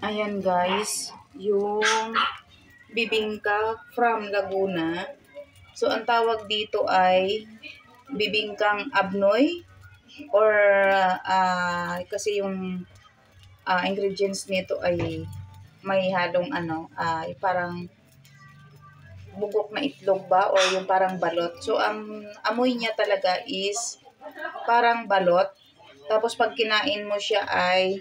Ayan guys, yung bibingka from Laguna. So, ang tawag dito ay bibingkang abnoy or kasi yung ingredients nito ay may halong parang bugok na itlog ba or yung parang balot. So, ang amoy niya talaga is parang balot. Tapos, pag kinain mo siya ay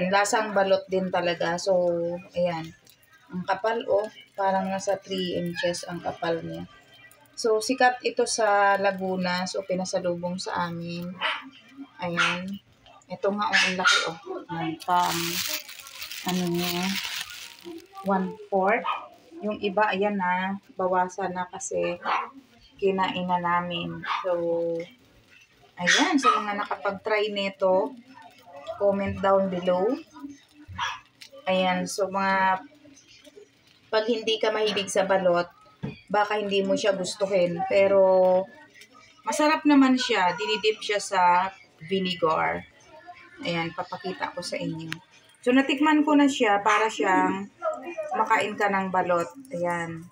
lasang balot din talaga. So, ayan. Ang kapal parang nasa 3 inches ang kapal niya. So, sikat ito sa Laguna. So, pinasalubong sa amin. Ayan. Ito nga ang laki Ayan, niya, 1/4. Yung iba, ayan bawasan na kasi kinain na namin. So, ayan, sa mga nakapag-try nito, comment down below. Ayan, so pag hindi ka mahilig sa balot, baka hindi mo siya gustuhin. Pero, masarap naman siya. Dinidip siya sa vinegar. Ayan, papakita ko sa inyo. So, natikman ko na siya para siyang makain ka ng balot. Ayan.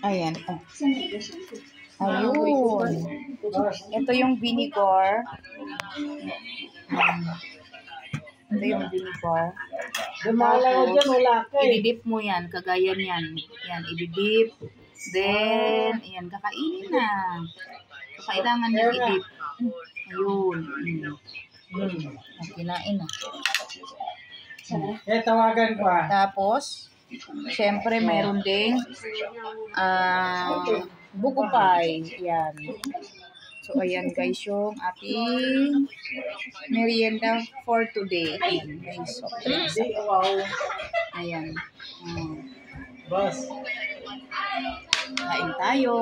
Ayan. Ayun. Ito yung vinegar. Ito yung vinegar. Ididip mo yan. Kagaya niyan. Yan, ididip. Then, ayan, kakainin na. So, kailangan niya idip. Ayun. Kinain na. Tawagan ko Tapos, syempre, meron ding buko pie. Yan. So, ayan guys, yung ating merienda for today. Ayan guys. Ayan. Boss. Kain tayo.